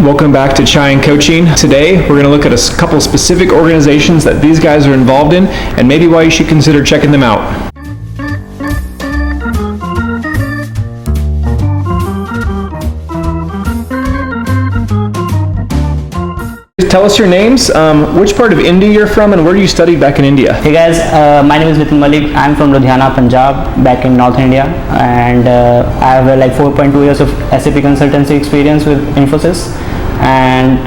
Welcome back to Chai and Coaching. Today, we're going to look at a couple specific organizations that these guys are involved in and maybe why you should consider checking them out. Tell us your names, which part of India you're from, and where do you study back in India? Hey guys, my name is Nitin Malik. I'm from Ludhiana, Punjab, back in North India, and I have like 4.2 years of SAP consultancy experience with Infosys, and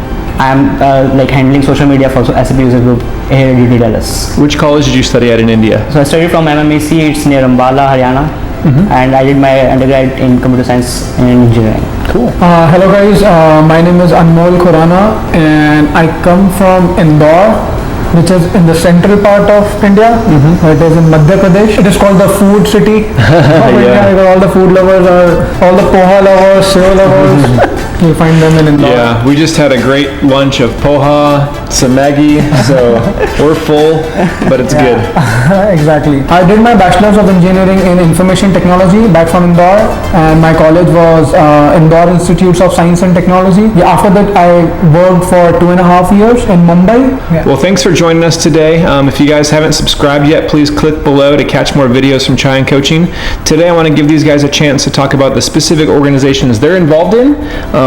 I'm like handling social media for SAP Users Group here in UT Dallas. Which college did you study at in India? So I studied from MMEC. It's near Ambala, Haryana. And I did my undergrad in computer science and engineering. Cool. Hello guys, my name is Anmol Khurana and I come from Indore, which is in the central part of India. It is in Madhya Pradesh. It is called the food city of India, because all the food lovers are, all the poha lovers, sev lovers, you find them in Indore. Yeah, we just had a great lunch of poha, some Maggi, so we're full, but it's good. Exactly. I did my Bachelor's of Engineering in Information Technology back from Indore, and my college was Indore Institutes of Science and Technology. After that, I worked for 2.5 years in Mumbai. Well, thanks for joining us today. If you guys haven't subscribed yet, please click below to catch more videos from Chai and Coaching. Today, I want to give these guys a chance to talk about the specific organizations they're involved in,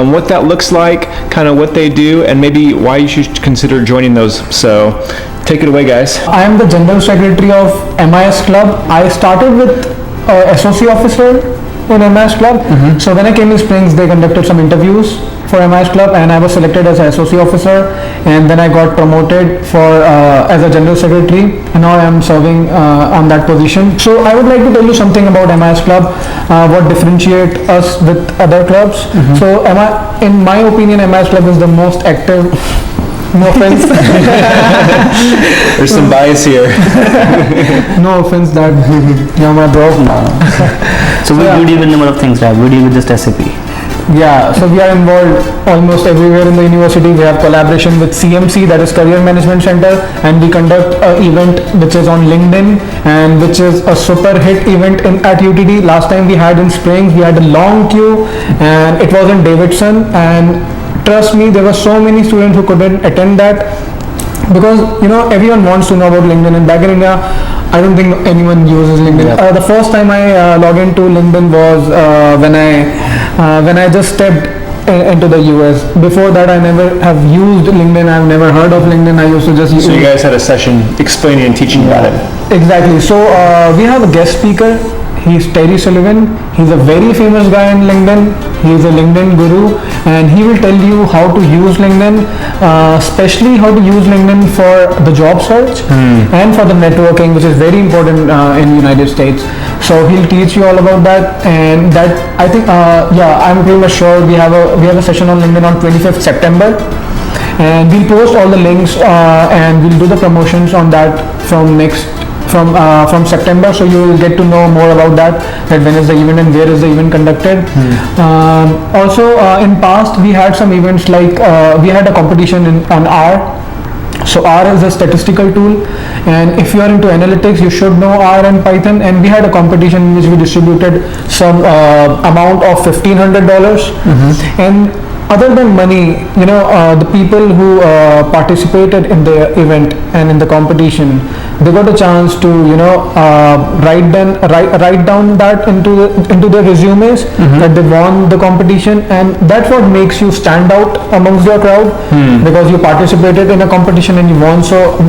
what that looks like, kind of what they do, and maybe why you should consider joining those. So, take it away, guys. I am the General Secretary of MIS Club. I started with SOC officer in MIS Club. So when I came in Springs, they conducted some interviews for MIS Club and I was selected as a SOC officer, and then I got promoted for as a General Secretary, and now I am serving on that position. So I would like to tell you something about MIS Club, what differentiates us with other clubs. So in my opinion, MIS Club is the most active. No offense. There's some bias here. No offense that you're my bro. So we deal with a number of things, right? We deal with just SAP. Yeah, so we are involved almost everywhere in the university. We have collaboration with CMC, that is Career Management Center, and we conduct an event which is on LinkedIn and which is a super hit event at UTD. Last time we had in Springs, we had a long queue and it was in Davidson, and trust me, there were so many students who couldn't attend that because everyone wants to know about LinkedIn, and back in India I don't think anyone uses LinkedIn. The first time I logged into LinkedIn was when I just stepped into the US. Before that I never have used LinkedIn. I've never heard of LinkedIn. I used to just use. So you guys had a session explaining and teaching about it. Exactly. So we have a guest speaker. He's Terry Sullivan. He's a very famous guy in LinkedIn. He's a LinkedIn guru, and he will tell you how to use LinkedIn, especially how to use LinkedIn for the job search and for the networking, which is very important in United States. So he'll teach you all about that, and that I think I'm pretty much sure we have a session on LinkedIn on 25th September. And we'll post all the links and we'll do the promotions on that from September, so you will get to know more about that when is the event and where is the event conducted. Also in past we had some events like we had a competition on R. So R is a statistical tool, and if you are into analytics you should know R and Python, and we had a competition in which we distributed some amount of $1,500 and other than money, the people who participated in the event and in the competition, they got a chance to write down that into their resumes that they won the competition, and that's what makes you stand out amongst your crowd because you participated in a competition and you won. So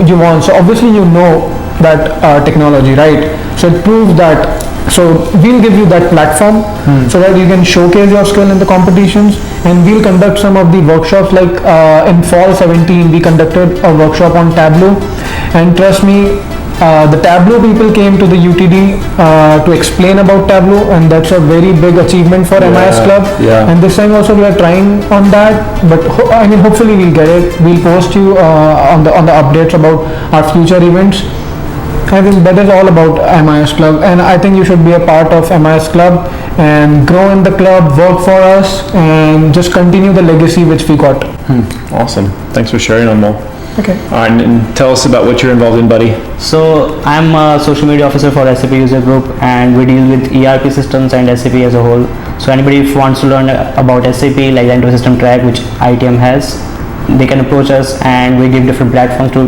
obviously you know that technology, right? So it proves that. So we'll give you that platform so that you can showcase your skill in the competitions, and we'll conduct some of the workshops like in fall 17 we conducted a workshop on Tableau, and trust me, the Tableau people came to the UTD to explain about Tableau, and that's a very big achievement for MIS Club. And this time also we are trying on that, but hopefully we'll get it. We'll post you on the updates about our future events. I think that is all about MIS Club, and I think you should be a part of MIS Club and grow in the club, work for us, and just continue the legacy which we got. Awesome. Thanks for sharing, Anmol. Okay. All right, and tell us about what you're involved in, buddy. So I'm a social media officer for SAP User Group, and we deal with ERP systems and SAP as a whole. So anybody if wants to learn about SAP, like the ecosystem track which ITM has, they can approach us, and we give different platforms to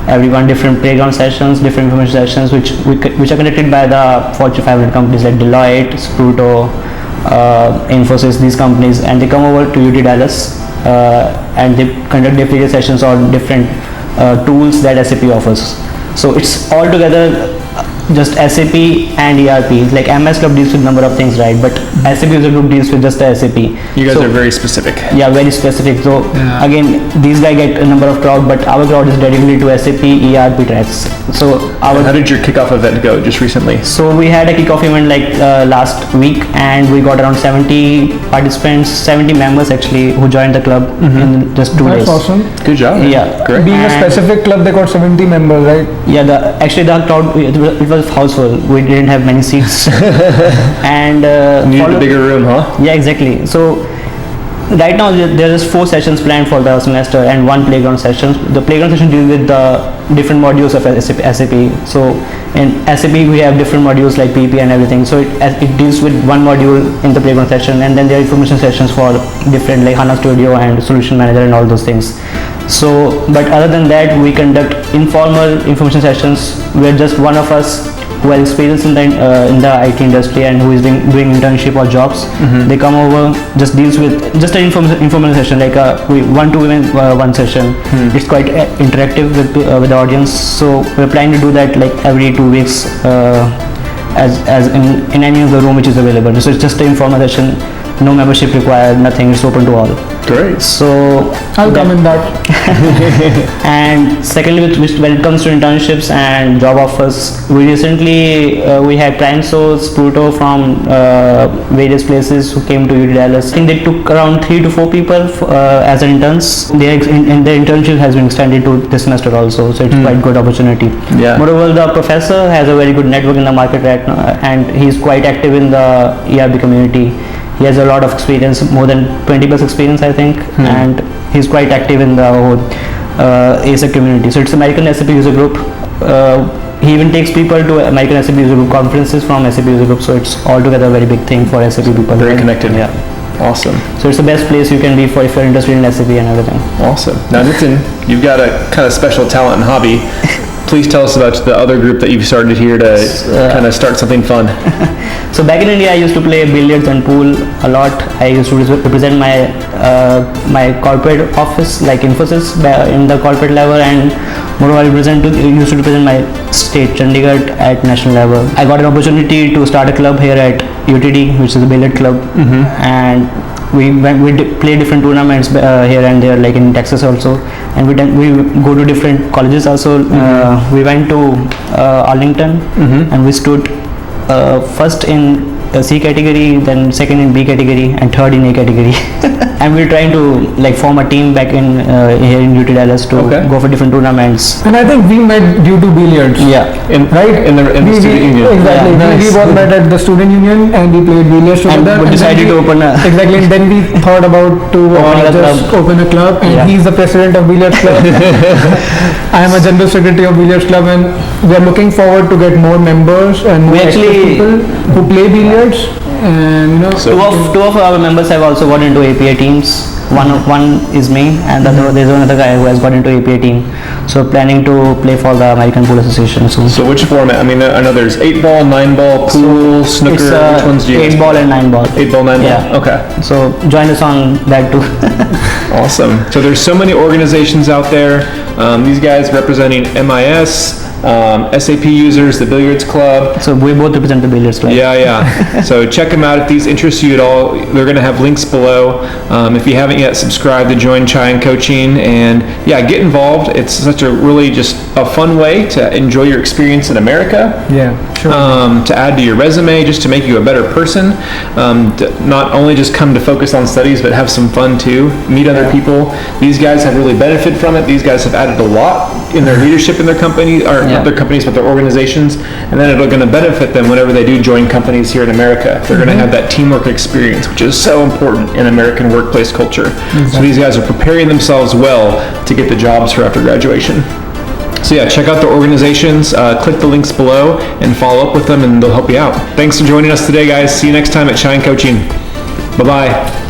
everyone, different playground sessions, different information sessions which are conducted by the Fortune 500 companies like Deloitte, Spruto, Infosys, these companies, and they come over to UT Dallas and they conduct their free sessions on different tools that SAP offers. So it's all together just SAP and ERP. Like MS Club deals with number of things, right? But SAP User Group deals with just the SAP. You guys are very specific. Yeah, very specific. So again, these guys get a number of crowd, but our crowd is dedicated to SAP ERP tracks. So how did your kickoff event go just recently? So we had a kickoff event like last week, and we got around 70 participants, 70 members actually, who joined the club in just 2 days. That's awesome. Good job. Yeah, great. Being a specific club, they got 70 members, right? Yeah, the crowd, it was house full. We didn't have many seats, and you need a bigger room, huh? Yeah, exactly. So right now there is 4 sessions planned for the semester and 1 playground session. The playground session deals with the different modules of SAP. So in SAP we have different modules like PP and everything. So it deals with one module in the playground session, and then there are information sessions for different like HANA Studio and Solution Manager and all those things. So, but other than that, we conduct informal information sessions where just one of us who has experience in the IT industry and who is doing internship or jobs, they come over, just deals with just an informal session, like we 1 to women 1 session. It's quite interactive with the audience. So we're planning to do that like every 2 weeks, as in any of the room which is available. So it's just an informal session, no membership required, nothing. It's open to all. Great. So I'll come in that. And secondly, when it comes to internships and job offers, we recently we had clients, so Spruto from various places who came to UT Dallas. I think they took around 3 to 4 people as interns. Their internship has been extended to this semester also, so it's quite good opportunity. Yeah. Moreover, the professor has a very good network in the market right now, and he's quite active in the ERP community. He has a lot of experience, more than 20 plus experience, I think, and he's quite active in the whole ASEC community. So it's American SAP User Group. He even takes people to American SAP User Group conferences from SAP User Group. So it's altogether a very big thing for SAP people. Very connected. Yeah. Awesome. So it's the best place you can be for if you're interested in SAP and everything. Awesome. Now, Nitin, you've got a kind of special talent and hobby. Please tell us about the other group that you've started here to kind of start something fun. So back in India, I used to play billiards and pool a lot. I used to represent my corporate office, like Infosys, in the corporate level, and moreover, I used to represent my state, Chandigarh, at national level. I got an opportunity to start a club here at UTD, which is the Billiards Club, and we play different tournaments here and there, like in Texas also, and we go to different colleges also. We went to Arlington, and we stood first in C category, then second in B category, and third in A category. And we're trying to like form a team back in here in UT Dallas to go for different tournaments. And I think we met due to billiards. Yeah. Right? In the student union. Exactly. Yeah, We nice. both met at the student union and we played billiards And together. we decided to open a Exactly. And then we thought about to open a club. And he's the president of Billiards Club. I am a general secretary of Billiards Club, and we are looking forward to get more members and more active people who play billiards. And two of our members have also got into APA teams. One is me, and there's another guy who has got into APA team. So planning to play for the American Pool Association soon. So which format? I mean, I know there's 8-ball, 9-ball, pool, snooker. Which ones do you? 8-ball and 9-ball. 8-ball, 9-ball. Yeah. Okay. So join us on that too. Awesome. So there's so many organizations out there. These guys representing MIS, SAP Users, the Billiards Club. So we both represent the Billiards Club. Yeah. So check them out if these interest you at all. They're going to have links below. If you haven't yet, subscribe to join Chai and Coaching, and get involved. It's such a really just a fun way to enjoy your experience in America. Yeah, sure. To add to your resume, just to make you a better person. Not only just come to focus on studies, but have some fun too. Meet other people. These guys have really benefited from it. These guys have added a lot in their leadership in their company, or not their companies, but their organizations. And then it's going to benefit them whenever they do join companies here in America. They're going to have that teamwork experience, which is so important in American workplace culture. Exactly. So these guys are preparing themselves well to get the jobs for after graduation. So check out the organizations, click the links below, and follow up with them, and they'll help you out. Thanks for joining us today, guys. See you next time at Chai and Coaching. Bye-bye.